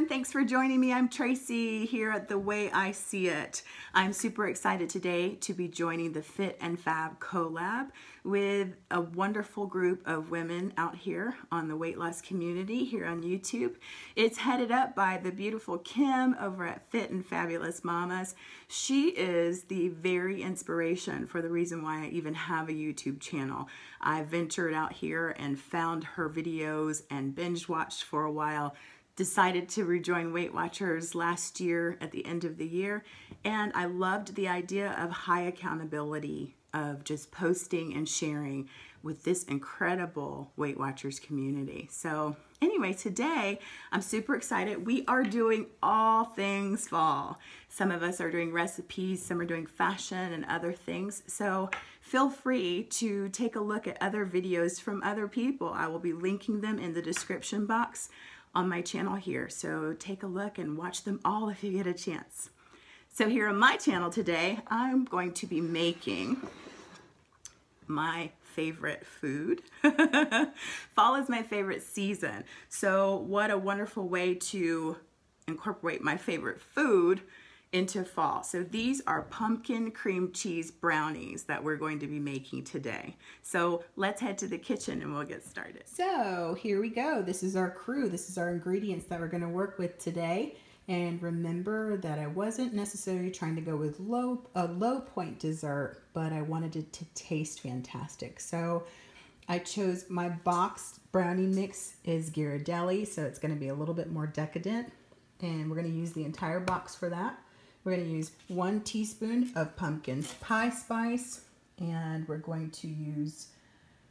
Thanks for joining me. I'm Tracy here at The Way I See It. I'm super excited today to be joining the Fit and Fab collab with a wonderful group of women out here on the weight loss community here on YouTube. It's headed up by the beautiful Kim over at Fit and Fabulous Mamas. She is the very inspiration for the reason why I even have a YouTube channel. I ventured out here and found her videos and binge watched for a while. Decided to rejoin Weight Watchers last year at the end of the year, and I loved the idea of high accountability of just posting and sharing with this incredible Weight Watchers community. So anyway, today I'm super excited. We are doing all things fall. Some of us are doing recipes, some are doing fashion and other things. So feel free to take a look at other videos from other people. I will be linking them in the description box on my channel here. So take a look and watch them all if you get a chance. So here on my channel today, I'm going to be making my favorite food. Fall is my favorite season. So what a wonderful way to incorporate my favorite food into fall. So these are pumpkin cream cheese brownies that we're going to be making today. So let's head to the kitchen and we'll get started. So here we go. This is our crew. This is our ingredients that we're going to work with today. And remember that I wasn't necessarily trying to go with a low point dessert, but I wanted it to taste fantastic. So I chose my boxed brownie mix is Ghirardelli, so it's going to be a little bit more decadent. And we're going to use the entire box for that. We're going to use 1 teaspoon of pumpkin pie spice, and we're going to use,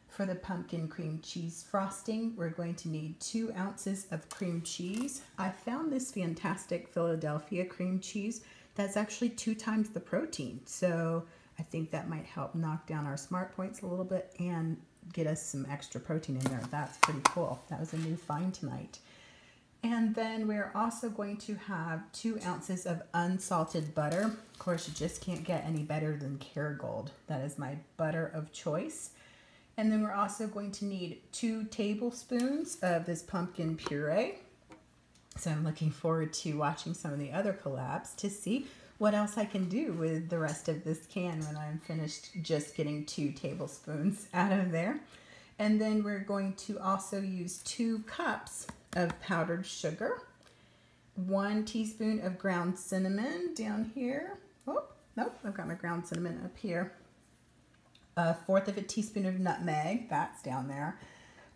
for the pumpkin cream cheese frosting, we're going to need 2 ounces of cream cheese. I found this fantastic Philadelphia cream cheese that's actually 2 times the protein. So I think that might help knock down our Smartpoints a little bit and get us some extra protein in there. That's pretty cool. That was a new find tonight. And then we're also going to have 2 ounces of unsalted butter. Of course, you just can't get any better than Kerrygold. That is my butter of choice. And then we're also going to need 2 tablespoons of this pumpkin puree. So I'm looking forward to watching some of the other collabs to see what else I can do with the rest of this can when I'm finished just getting 2 tablespoons out of there. And then we're going to also use 2 cups of powdered sugar, 1 teaspoon of ground cinnamon down here. Oh, nope, I've got my ground cinnamon up here. 1/4 of a teaspoon of nutmeg, that's down there.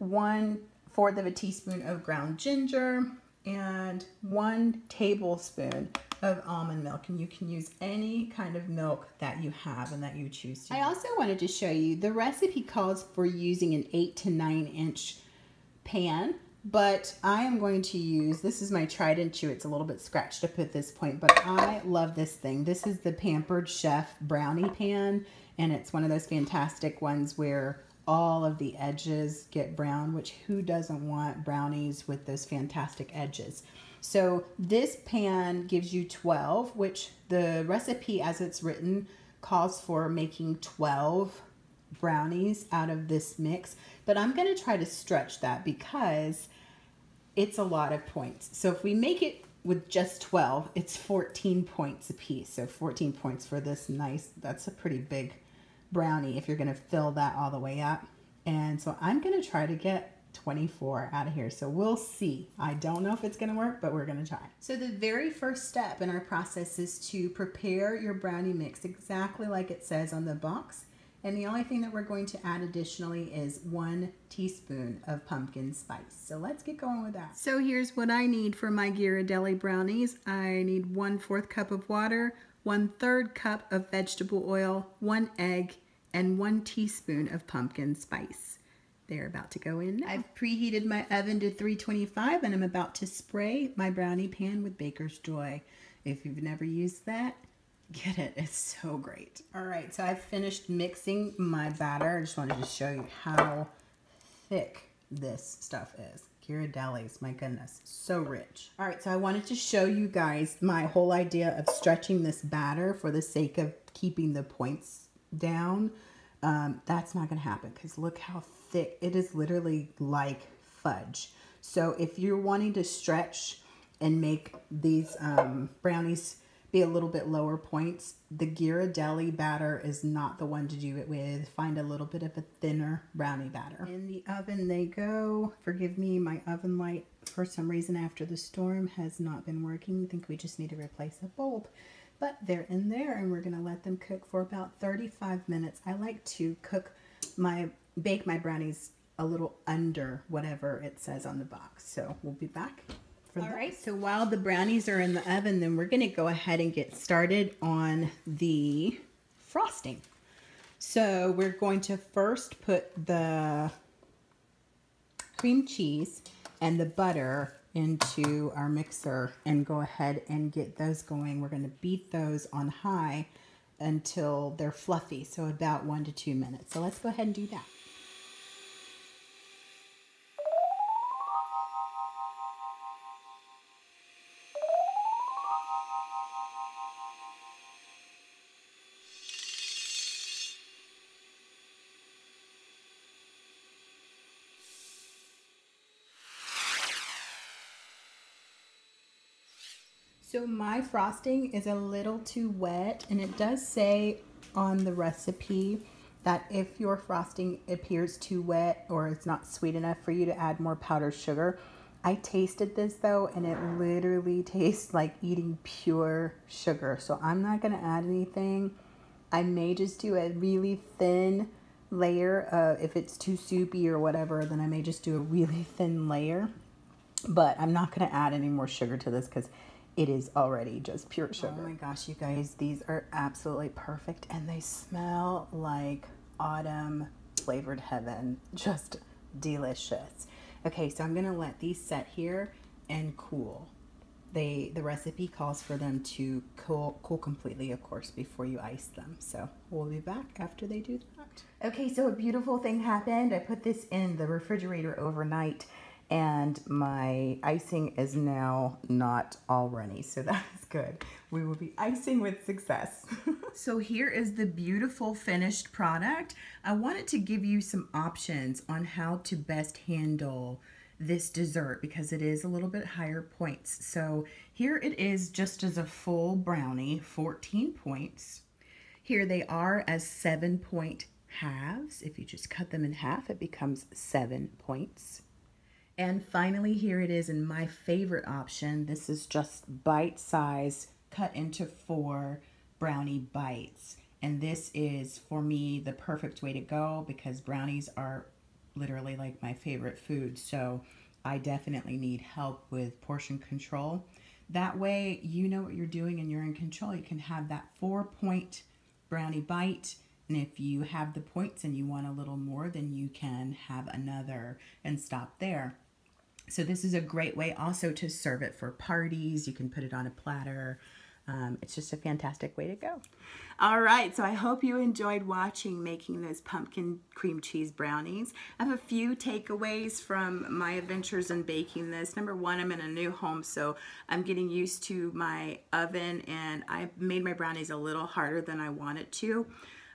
1/4 of a teaspoon of ground ginger, and 1 tablespoon of almond milk. And you can use any kind of milk that you have and that you choose to use. I also wanted to show you, the recipe calls for using an 8 to 9 inch pan. But I am going to use, this is my tried and true. It's a little bit scratched up at this point, but I love this thing. This is the Pampered Chef brownie pan, and it's one of those fantastic ones where all of the edges get brown, which who doesn't want brownies with those fantastic edges? So this pan gives you 12, which the recipe as it's written calls for making 12 brownies out of this mix, but I'm going to try to stretch that because it's a lot of points. So if we make it with just 12, it's 14 points a piece. So 14 points for this nice, that's a pretty big brownie if you're going to fill that all the way up. And so I'm going to try to get 24 out of here. So we'll see. I don't know if it's going to work, but we're going to try. So the very first step in our process is to prepare your brownie mix exactly like it says on the box. And the only thing that we're going to add additionally is 1 teaspoon of pumpkin spice. So let's get going with that. So here's what I need for my Ghirardelli brownies. I need 1/4 cup of water, 1/3 cup of vegetable oil, 1 egg, and 1 teaspoon of pumpkin spice. They're about to go in now. I've preheated my oven to 325 and I'm about to spray my brownie pan with Baker's Joy. If you've never used that, get it. It's so great. All right, so I've finished mixing my batter. I just wanted to show you how thick this stuff is. Ghirardelli's, my goodness, so rich. All right, so I wanted to show you guys my whole idea of stretching this batter for the sake of keeping the points down. that's not going to happen because look how thick. It is literally like fudge. So if you're wanting to stretch and make these brownies be a little bit lower points, the Ghirardelli batter is not the one to do it with. Find a little bit of a thinner brownie batter. In the oven they go. Forgive me, my oven light for some reason after the storm has not been working. I think we just need to replace a bulb. But they're in there and we're gonna let them cook for about 35 minutes. I like to bake my brownies a little under whatever it says on the box. So we'll be back. All right, so while the brownies are in the oven, then we're going to go ahead and get started on the frosting. So we're going to first put the cream cheese and the butter into our mixer and go ahead and get those going. We're going to beat those on high until they're fluffy, so about 1 to 2 minutes. So let's go ahead and do that. So my frosting is a little too wet, and it does say on the recipe that if your frosting appears too wet or it's not sweet enough for you to add more powdered sugar. I tasted this though, and it literally tastes like eating pure sugar. So I'm not gonna add anything. I may just do a really thin layer. If it's too soupy or whatever, then I may just do a really thin layer. But I'm not gonna add any more sugar to this because it is already just pure sugar. Oh my gosh, you guys, these are absolutely perfect and they smell like autumn flavored heaven. Just delicious. Okay, so I'm gonna let these set here and cool. The recipe calls for them to cool completely, of course, before you ice them. So we'll be back after they do that. Okay, so a beautiful thing happened. I put this in the refrigerator overnight, and my icing is now not all runny, so that is good. We will be icing with success. So here is the beautiful finished product. I wanted to give you some options on how to best handle this dessert because it is a little bit higher points. So here it is just as a full brownie, 14 points. Here they are as 7-point halves. If you just cut them in half, it becomes 7 points. And finally, here it is in my favorite option. This is just bite size cut into 4 brownie bites. And this is, for me, the perfect way to go because brownies are literally like my favorite food. So I definitely need help with portion control. That way, you know what you're doing and you're in control. You can have that 4-point brownie bite. And if you have the points and you want a little more, then you can have another and stop there. So this is a great way also to serve it for parties. You can put it on a platter. It's just a fantastic way to go. All right, so I hope you enjoyed watching making those pumpkin cream cheese brownies. I have a few takeaways from my adventures in baking this. Number one, I'm in a new home, so I'm getting used to my oven, and I made my brownies a little harder than I wanted to.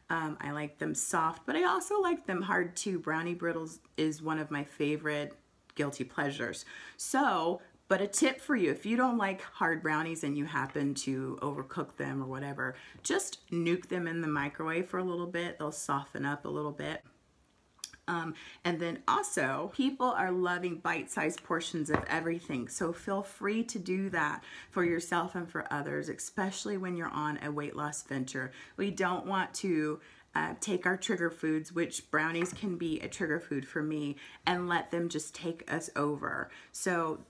I like them soft, but I also like them hard too. Brownie brittles is one of my favorite guilty pleasures. So, but a tip for you, if you don't like hard brownies and you happen to overcook them or whatever, just nuke them in the microwave for a little bit. They'll soften up a little bit. And then also, people are loving bite-sized portions of everything. So feel free to do that for yourself and for others, especially when you're on a weight loss venture. We don't want to take our trigger foods, which brownies can be a trigger food for me, and let them just take us over. So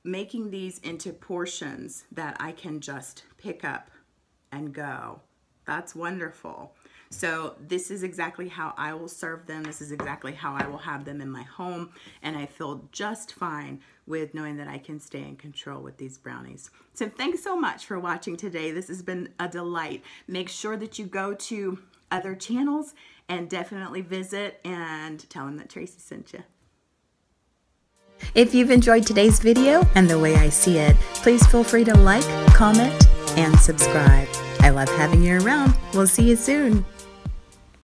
making these into portions that I can just pick up and go, that's wonderful. So this is exactly how I will serve them. This is exactly how I will have them in my home. And I feel just fine with knowing that I can stay in control with these brownies. So thanks so much for watching today. This has been a delight. Make sure that you go to other channels and definitely visit and tell them that Tracy sent you. If you've enjoyed today's video and the way I see it, please feel free to like, comment, and subscribe. I love having you around. We'll see you soon.